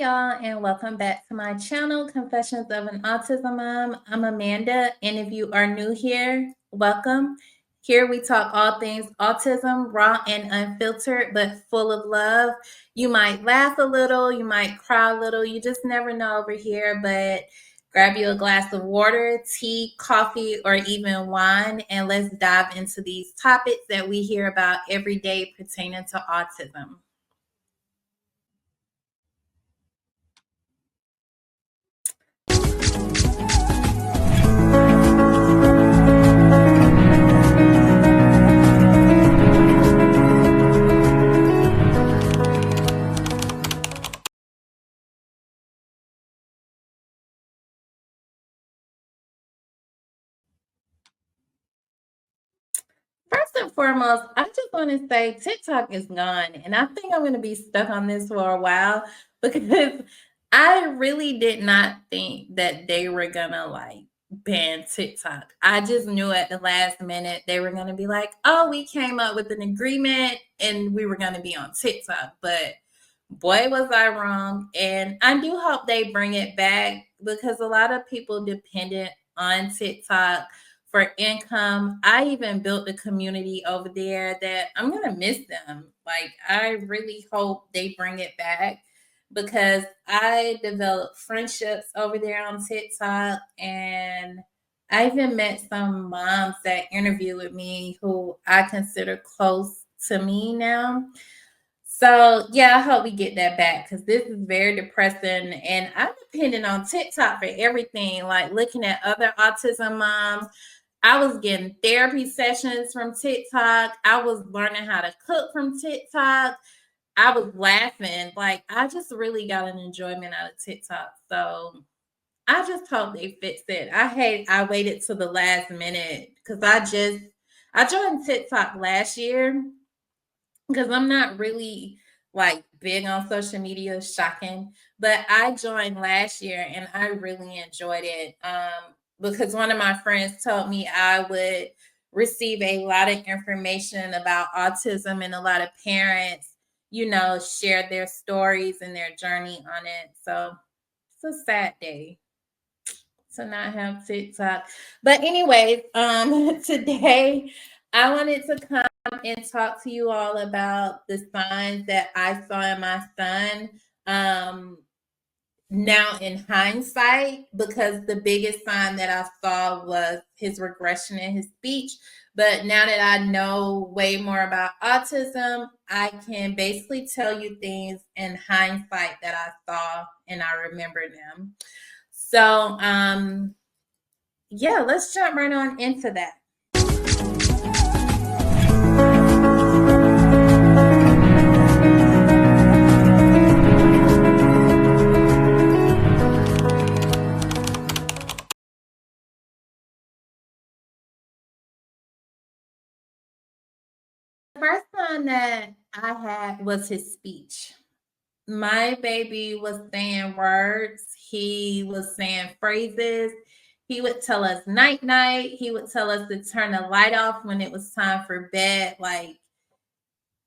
Y'all, and welcome back to my channel, Confessions of an Autism Mom. I'm Amanda, and if you are new here, welcome. Here we talk all things autism, raw and unfiltered, but full of love. You might laugh a little, you might cry a little, you just never know over here, but grab you a glass of water, tea, coffee, or even wine, and let's dive into these topics that we hear about every day pertaining to autism. First and foremost, I just want to say TikTok is gone, and I think I'm going to be stuck on this for a while because I really did not think that they were going to ban TikTok. I just knew at the last minute they were going to be like, oh, we came up with an agreement and we were going to be on TikTok. But boy, was I wrong. And I do hope they bring it back because a lot of people dependent on TikTok for income. I even built a community over there that I'm going to miss them. Like, I really hope they bring it back because I developed friendships over there on TikTok. And I even met some moms that interviewed with me who I consider close to me now. So yeah, I hope we get that back because this is very depressing. And I'm depending on TikTok for everything, like looking at other autism moms. I was getting therapy sessions from TikTok. I was learning how to cook from TikTok. I was laughing. Like, I just really got an enjoyment out of TikTok. So I just hope they fix it. I waited till the last minute because I joined TikTok last year because I'm not really like big on social media, shocking. But I joined last year and I really enjoyed it because one of my friends told me I would receive a lot of information about autism, and a lot of parents, share their stories and their journey on it. So it's a sad day to not have TikTok. But anyways, today I wanted to come and talk to you all about the signs that I saw in my son. Now in hindsight, because the biggest sign that I saw was his regression in his speech. But now that I know way more about autism, I can basically tell you things in hindsight that I saw and I remember them. So, yeah, let's jump right on into that. The first one that I had was his speech. My baby was saying words, he was saying phrases. He would tell us night night. He would tell us to turn the light off when it was time for bed. Like,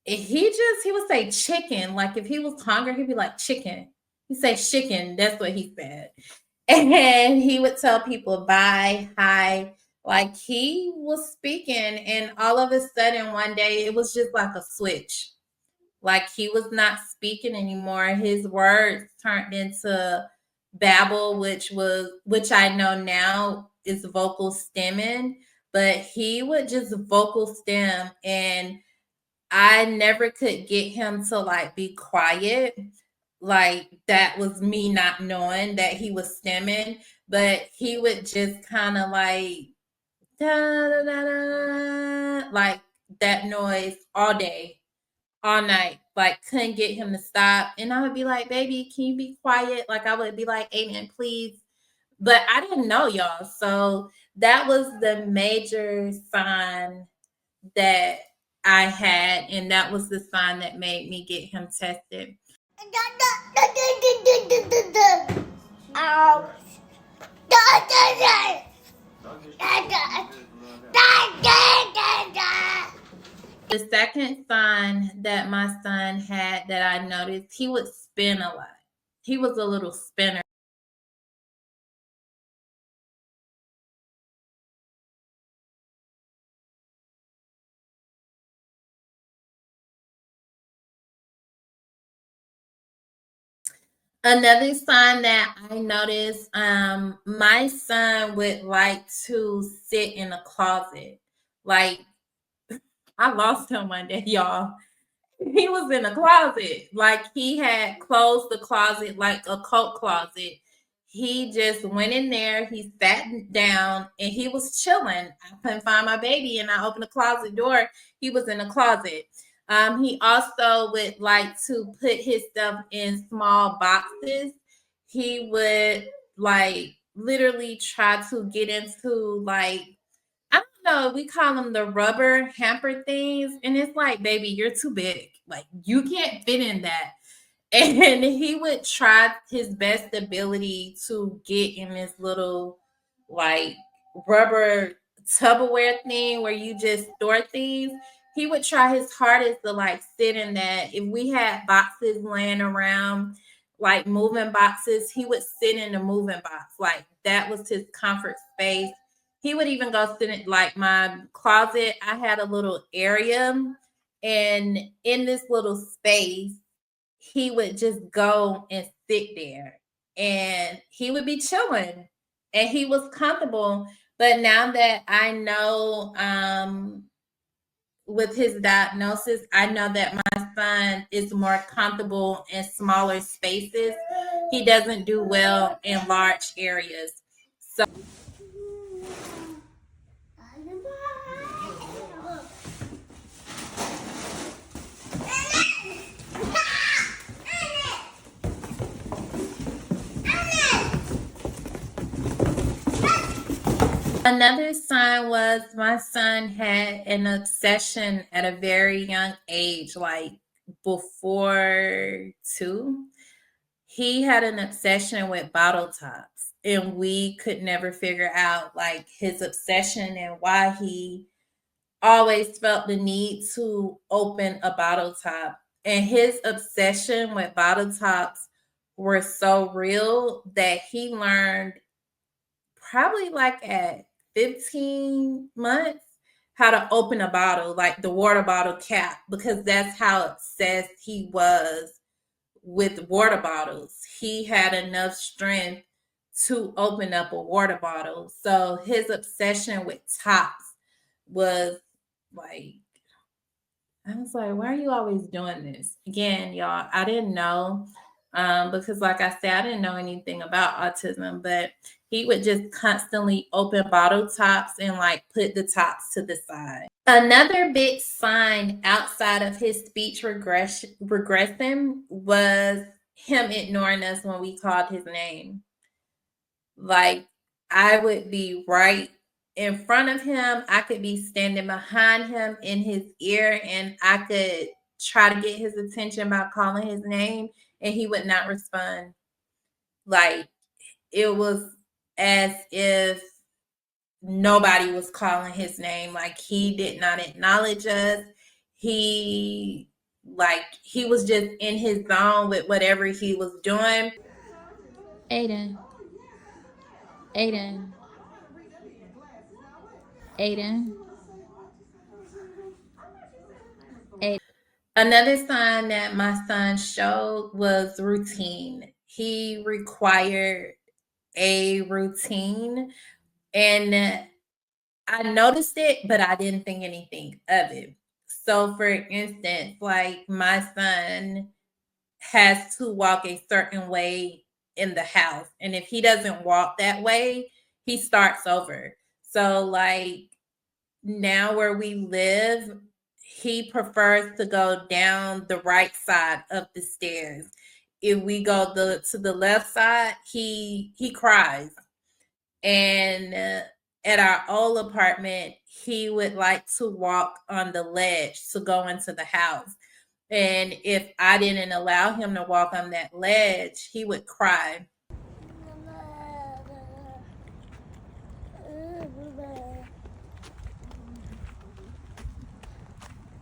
he would say chicken. Like, if he was hungry, he'd be like chicken. He'd say chicken. That's what he said. And he would tell people bye, hi. Like, he was speaking, and all of a sudden one day it was just like a switch. Like, he was not speaking anymore. His words turned into babble, which I know now is vocal stemming, but he would just vocal stem, and I never could get him to like be quiet. Like, that was me not knowing that he was stemming, but he would just kind of like da, da, da, da, like that noise all day, all night. Like, couldn't get him to stop. And I would be like, baby, can you be quiet? Like, I would be like, Amen, please. But I didn't know, y'all. So that was the major sign that I had, and that was the sign that made me get him tested. The second sign that my son had that I noticed, he would spin a lot. he was a little spinner. Another sign that I noticed, my son would like to sit in a closet. Like, I lost him one day, y'all. He was in a closet. Like, he had closed the closet like a coat closet. He just went in there, he sat down, and he was chilling. I couldn't find my baby, and I opened the closet door. He was in the closet. He also would like to put his stuff in small boxes. He would like literally try to get into like, I don't know, we call them the rubber hamper things. And it's like, baby, you're too big. Like, you can't fit in that. And he would try his best ability to get in this little, like, rubber Tupperware thing where you just store things. He would try his hardest to, like, sit in that. If we had boxes laying around, like moving boxes, he would sit in the moving box. Like, that was his comfort space. He would even go sit in, like, my closet. I had a little area, and in this little space, he would just go and sit there, and he would be chilling, and he was comfortable. But now that I know, with his diagnosis, I know that my son is more comfortable in smaller spaces. He doesn't do well in large areas. So another sign was my son had an obsession at a very young age, like before 2. He had an obsession with bottle tops, and we could never figure out like his obsession and why he always felt the need to open a bottle top. And his obsession with bottle tops were so real that he learned probably like at 15 months how to open a bottle, like the water bottle cap, because that's how obsessed he was with water bottles. He had enough strength to open up a water bottle. So his obsession with tops was like, I was like, why are you always doing this? Again, y'all, I didn't know, because, like I said, I didn't know anything about autism, but he would just constantly open bottle tops and like put the tops to the side. Another big sign outside of his speech regressing was him ignoring us when we called his name. Like, I would be right in front of him. I could be standing behind him in his ear, and I could try to get his attention by calling his name, and he would not respond. Like, it was as if nobody was calling his name. Like, he did not acknowledge us. He he was just in his zone with whatever he was doing. Aiden, Aiden, Aiden, Aiden. Another sign that my son showed was routine. He required a routine, and I noticed it, but I didn't think anything of it. So, for instance, like my son has to walk a certain way in the house, and if he doesn't walk that way, he starts over. So, like, now where we live, he prefers to go down the right side of the stairs. If we go to the left side, he cries. And at our old apartment, he would like to walk on the ledge to go into the house. And if I didn't allow him to walk on that ledge, he would cry.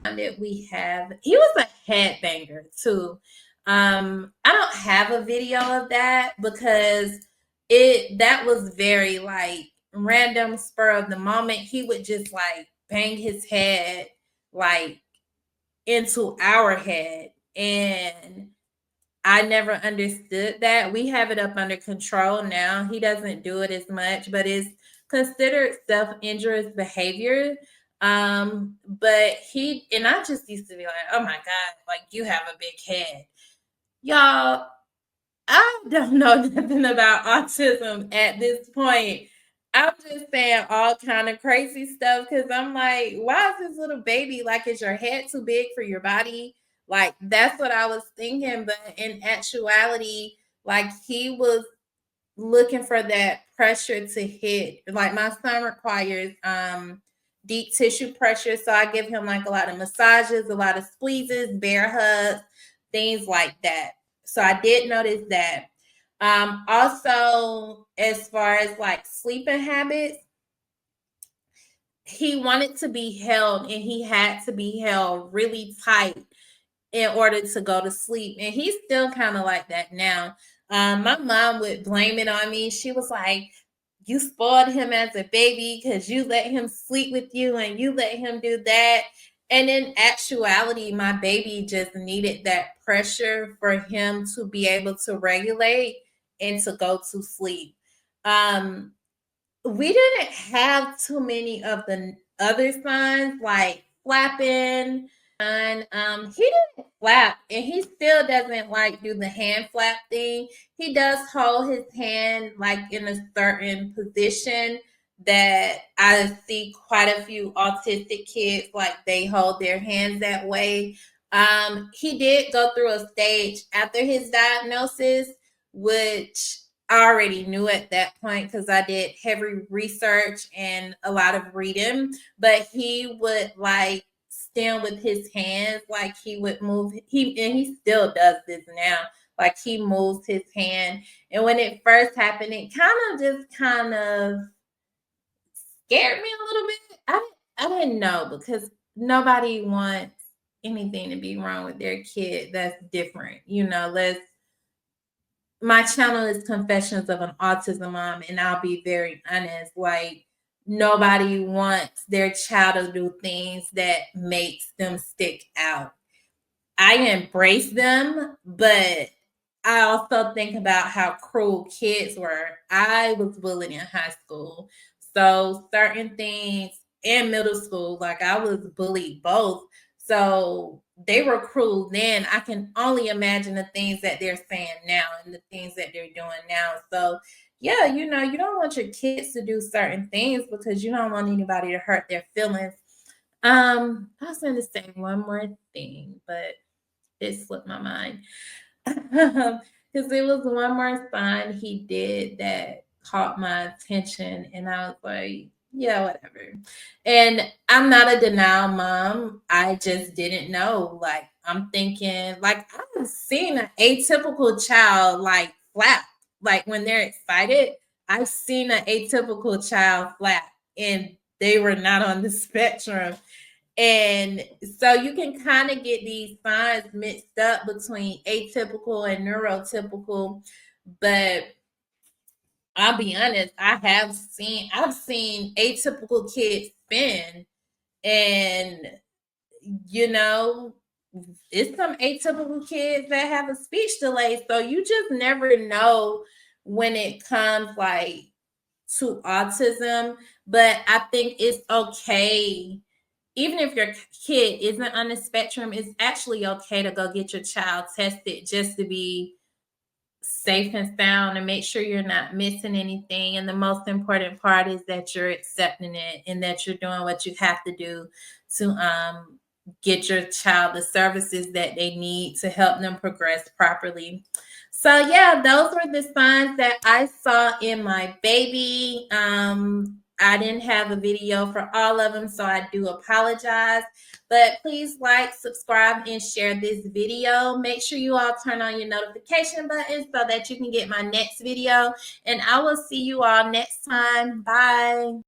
That we have, he was a headbanger too. I don't have a video of that because that was very like random, spur of the moment. He would just like bang his head like into our head, and I never understood that. We have it up under control now. He doesn't do it as much, but it's considered self-injurious behavior. But he and I just used to be like, oh my God, like you have a big head. Y'all, I don't know nothing about autism at this point. I'm just saying all kind of crazy stuff because I'm like, why is this little baby like, is your head too big for your body? Like that's what I was thinking, but in actuality, like he was looking for that pressure to hit. Like my son requires deep tissue pressure, so I give him like a lot of massages, a lot of squeezes, bear hugs, things like that. So I did notice that. Also, as far as like sleeping habits, he wanted to be held and he had to be held really tight in order to go to sleep. And he's still kind of like that now. My mom would blame it on me. She was like, you spoiled him as a baby because you let him sleep with you and you let him do that. And in actuality, my baby just needed that pressure for him to be able to regulate and to go to sleep. Um, we didn't have too many of the other signs like flapping. He didn't flap, and he still doesn't like do the hand flap thing. He does hold his hand like in a certain position that I see quite a few autistic kids like they hold their hands that way. He did go through a stage after his diagnosis, which I already knew at that point because I did heavy research and a lot of reading, but he would like stand with his hands, like he would move he still does this now. Like he moves his hand. And when it first happened, it kind of scared me a little bit. I didn't know because nobody wants anything to be wrong with their kid that's different. Let's my channel is Confessions of an Autism Mom, and I'll be very honest. Like nobody wants their child to do things that makes them stick out. I embrace them, but I also think about how cruel kids were. I was bullied in high school. So certain things in middle school, like I was bullied both. So they were cruel then. I can only imagine the things that they're saying now and the things that they're doing now. So yeah, you don't want your kids to do certain things because you don't want anybody to hurt their feelings. I was going to say one more thing, but it slipped my mind. Because it was one more sign he did that caught my attention, and I was like, yeah, whatever. And I'm not a denial mom. I just didn't know. Like, I'm thinking, like, I've seen an atypical child like flap. Like when they're excited, I've seen an atypical child flap, and they were not on the spectrum. And so you can kind of get these signs mixed up between atypical and neurotypical. But I'll be honest, I've seen atypical kids spin, and you know, it's some atypical kids that have a speech delay. So you just never know when it comes like to autism. But I think it's okay, even if your kid isn't on the spectrum, it's actually okay to go get your child tested just to be safe and sound and make sure you're not missing anything. And the most important part is that you're accepting it and that you're doing what you have to do to get your child the services that they need to help them progress properly. So yeah, those were the signs that I saw in my baby. I didn't have a video for all of them, so I do apologize. But please like, subscribe, and share this video. Make sure you all turn on your notification button so that you can get my next video. And I will see you all next time. Bye.